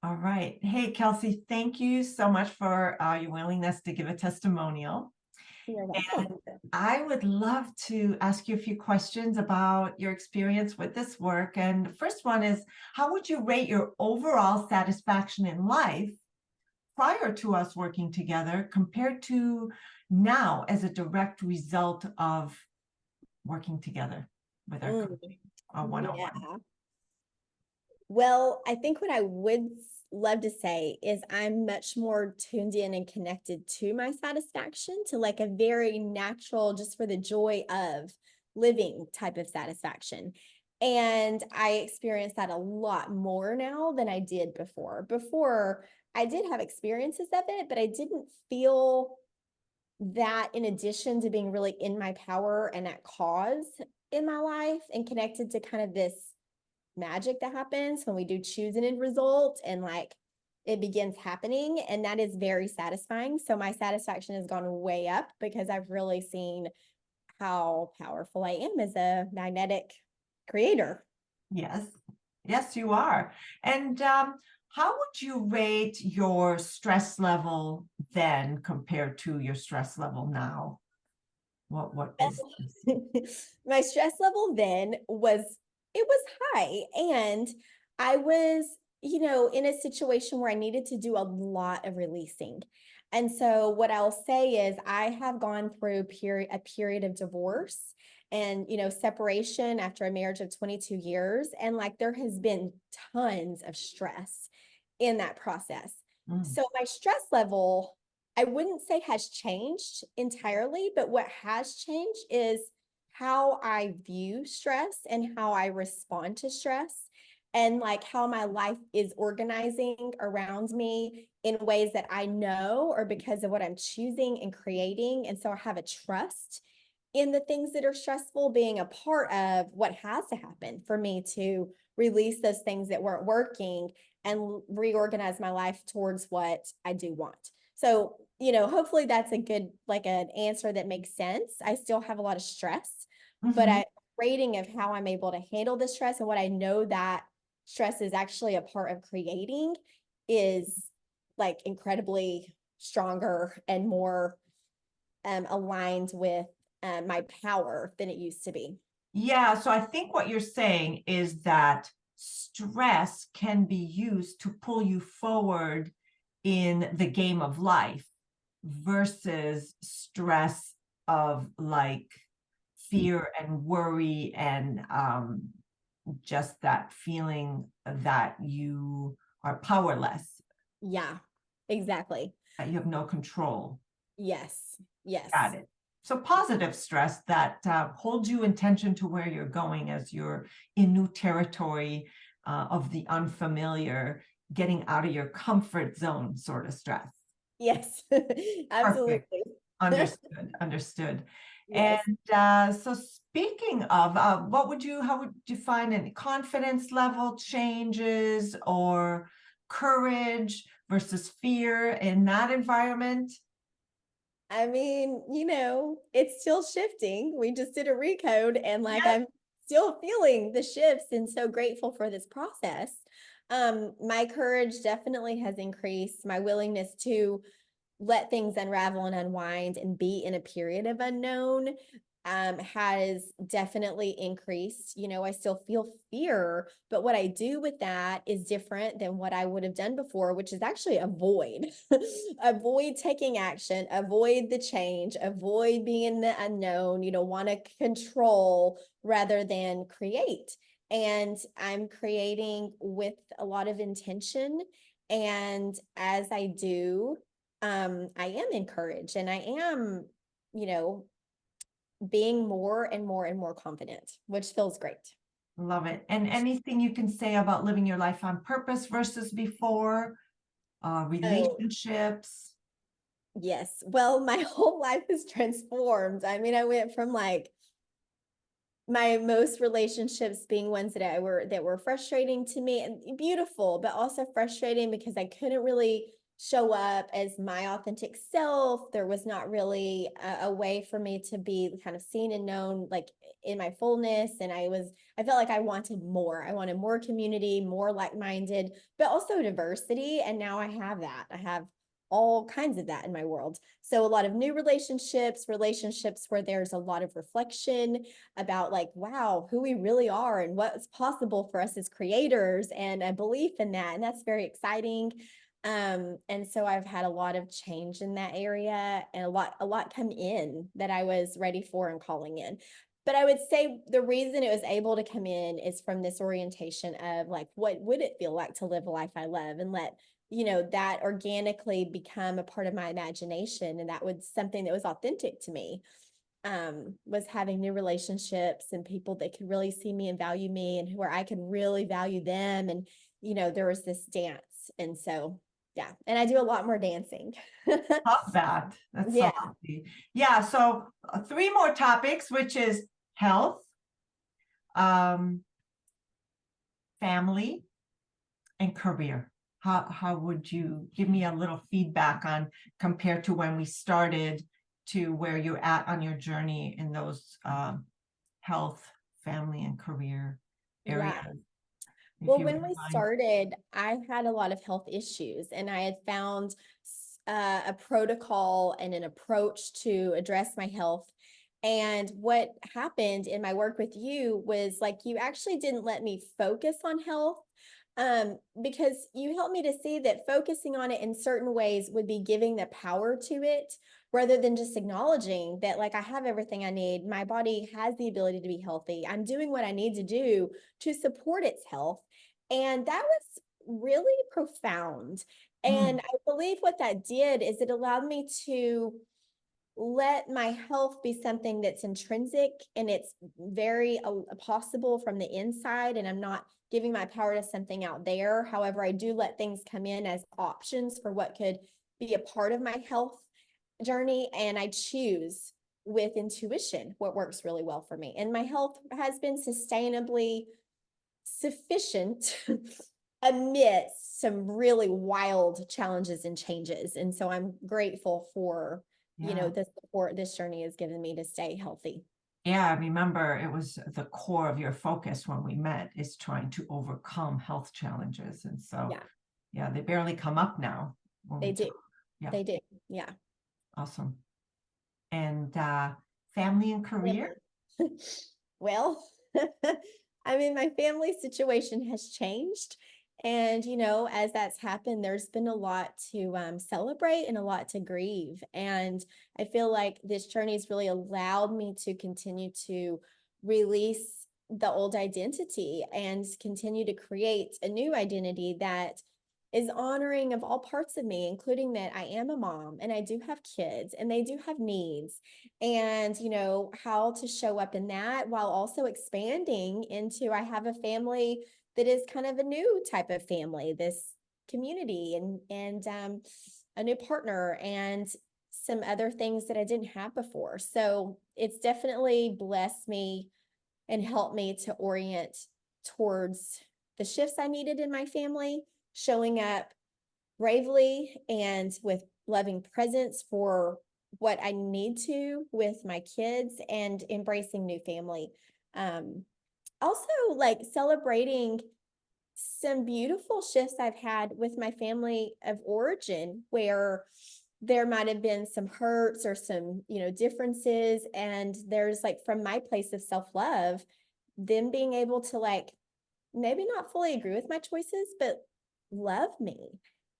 All right. Hey, Kelsey, thank you so much for your willingness to give a testimonial. You're welcome. And I would love to ask you a few questions about your experience with this work. And the first one is, how would you rate your overall satisfaction in life prior to us working together compared to now as a direct result of working together with our Mm, coaching, our one-on-one? yeah. Well, I think what I would love to say is I'm much more tuned in and connected to my satisfaction, to like a very natural, just for the joy of living type of satisfaction. And I experience that a lot more now than I did before. Before, I did have experiences of it, but I didn't feel that in addition to being really in my power and at cause in my life and connected to kind of this magic that happens when we do choose an end result and like it begins happening. And that is very satisfying. So my satisfaction has gone way up because I've really seen how powerful I am as a magnetic creator. Yes, yes, you are. And how would you rate your stress level then compared to your stress level now? What is this? My stress level then was it was high, and I was, in a situation where I needed to do a lot of releasing. And so what I'll say is I have gone through a period of divorce and, separation after a marriage of 22 years, and like there has been tons of stress in that process. Mm, So my stress level, I wouldn't say has changed entirely, but what has changed is how I view stress and how I respond to stress, and like how my life is organizing around me in ways that I know or because of what I'm choosing and creating. And so I have a trust in the things that are stressful being a part of what has to happen for me to release those things that weren't working and reorganize my life towards what I do want. So, hopefully that's a good, like an answer that makes sense. I still have a lot of stress, but mhm. I rating of how I'm able to handle the stress and what I know that stress is actually a part of creating is like incredibly stronger and more aligned with my power than it used to be. Yeah, so I think what you're saying is that stress can be used to pull you forward in the game of life versus stress of like fear and worry and just that feeling that you are powerless, Yeah, exactly. that you have no control. Yes, Got yes. it. So positive stress that holds you in tension to where you're going as you're in new territory of the unfamiliar, getting out of your comfort zone sort of stress. Yes, Perfect. absolutely. Understood. Understood. And Yes. so speaking of, how would you find any confidence level changes or courage versus fear in that environment? I mean, it's still shifting. We just did a recode and like Yes. I'm still feeling the shifts and so grateful for this process. My courage definitely has increased, my willingness to let things unravel and unwind and be in a period of unknown has definitely increased. I still feel fear, but what I do with that is different than what I would have done before, which is actually avoid, avoid taking action, avoid the change, avoid being in the unknown, want to control rather than create. And I'm creating with a lot of intention. And as I do, I am encouraged and I am, you know, being more and more and more confident, which feels great. Love it. And anything you can say about living your life on purpose versus before, Oh, relationships? yes. Well, my whole life is transformed. I mean, I went from like my most relationships being ones that were frustrating to me and beautiful, but also frustrating because I couldn't really show up as my authentic self. There was not really a way for me to be kind of seen and known like in my fullness. And I felt like I wanted more. I wanted more community, more like-minded, but also diversity. And now I have that. I have all kinds of that in my world. So a lot of new relationships where there's a lot of reflection about like, wow, who we really are and what's possible for us as creators, and a belief in that. And that's very exciting. And so I've had a lot of change in that area, and a lot come in that I was ready for and calling in. But I would say the reason it was able to come in is from this orientation of like, what would it feel like to live a life I love, and let, that organically become a part of my imagination. And that was something that was authentic to me, was having new relationships and people that could really see me and value me, and where I could really value them. And, there was this dance. And so, yeah. And I do a lot more dancing. Love that. That's so Yeah. lovely. Yeah. So three more topics, which is health, um, family, and career. How would you give me a little feedback on, compared to when we started to where you're at on your journey in those health, family, and career areas? Yeah. If Well, you when we wouldn't mind. started, I had a lot of health issues, and I had found a protocol and an approach to address my health. And what happened in my work with you was like, you actually didn't let me focus on health, because you helped me to see that focusing on it in certain ways would be giving the power to it, rather than just acknowledging that, like, I have everything I need. My body has the ability to be healthy. I'm doing what I need to do to support its health. And that was really profound. Mm, And I believe what that did is it allowed me to let my health be something that's intrinsic, and it's very possible from the inside. And I'm not giving my power to something out there. However, I do let things come in as options for what could be a part of my health journey. And I choose with intuition what works really well for me. And my health has been sustainably sufficient amidst some really wild challenges and changes. And so I'm grateful for, yeah. the support this journey has given me to stay healthy. Yeah, I remember it was the core of your focus when we met, is trying to overcome health challenges. And so, Yeah, yeah, they barely come up now when they we do. talk. Yeah, They do. Yeah. awesome. And family and career? Well, I mean, my family situation has changed. And, as that's happened, there's been a lot to celebrate and a lot to grieve. And I feel like this journey has really allowed me to continue to release the old identity and continue to create a new identity that is honoring of all parts of me, including that I am a mom and I do have kids and they do have needs, and how to show up in that while also expanding into, I have a family that is kind of a new type of family, this community, and a new partner, and some other things that I didn't have before. So it's definitely blessed me and helped me to orient towards the shifts I needed in my family, showing up bravely and with loving presence for what I need to with my kids, and embracing new family. Also, like, celebrating some beautiful shifts I've had with my family of origin, where there might have been some hurts or some, differences. And there's, like, from my place of self-love, them being able to, like, maybe not fully agree with my choices, but love me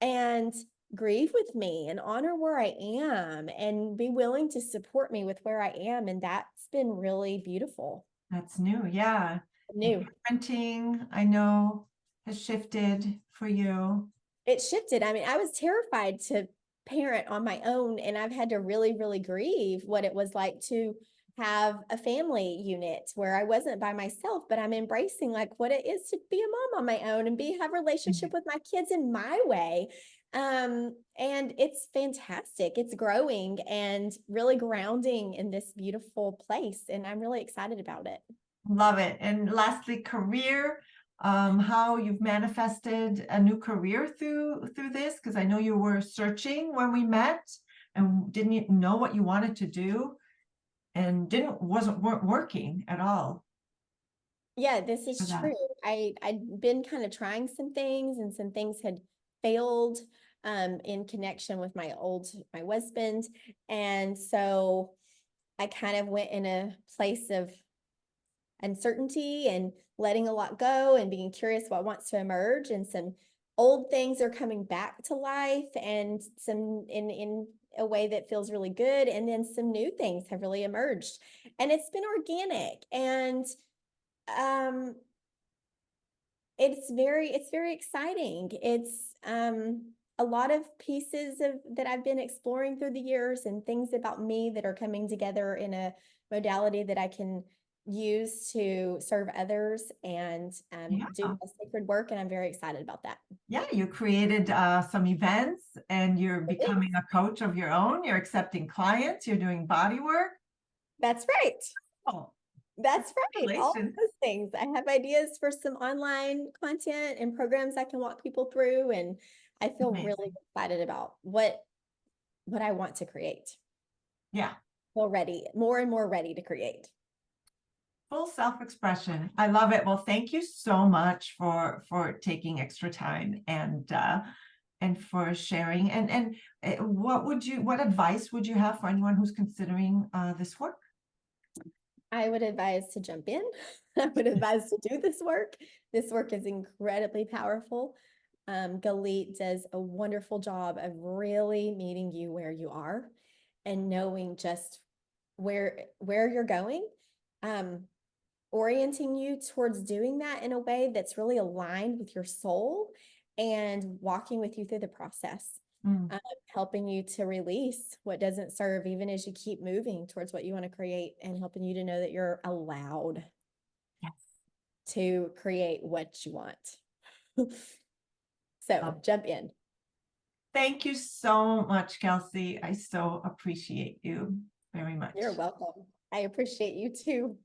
and grieve with me and honor where I am and be willing to support me with where I am. And that's been really beautiful. That's new. Yeah. And New. parenting, I know, has shifted for you. It shifted. I mean, I was terrified to parent on my own, and I've had to really, really grieve what it was like to have a family unit where I wasn't by myself, but I'm embracing like what it is to be a mom on my own and have a relationship with my kids in my way. And it's fantastic. It's growing and really grounding in this beautiful place. And I'm really excited about it. Love it. And lastly, career. how you've manifested a new career through this? Because I know you were searching when we met and didn't know what you wanted to do and weren't working at all Yeah, this for is that. true. I'd been kind of trying some things, and some things had failed in connection with my husband. And so I kind of went in a place of uncertainty and letting a lot go and being curious what wants to emerge. And some old things are coming back to life, and some in a way that feels really good. And then some new things have really emerged, and it's been organic. And um it's very exciting. It's a lot of pieces of that I've been exploring through the years, and things about me that are coming together in a modality that I can use to serve others and Yeah. do my sacred work. And I'm very excited about that. Yeah, you created some events and you're becoming a coach of your own. You're accepting clients, you're doing body work. That's right. Oh, That's right. All congratulations. those things. I have ideas for some online content and programs I can walk people through, and I feel really Amazing. excited about what I want to create. Yeah. Feel ready, more and more ready to create. Full self-expression. I love it. Well, thank you so much for taking extra time and for sharing. And what advice would you have for anyone who's considering this work? I would advise to jump in. I would advise to do this work. This work is incredibly powerful. Galit does a wonderful job of really meeting you where you are and knowing just where you're going, orienting you towards doing that in a way that's really aligned with your soul, and walking with you through the process. Mm. Helping you to release what doesn't serve, even as you keep moving towards what you want to create, and helping you to know that you're allowed Yes. to create what you want. So jump in. Thank you so much, Kelsey. I so appreciate you very much. You're welcome. I appreciate you too.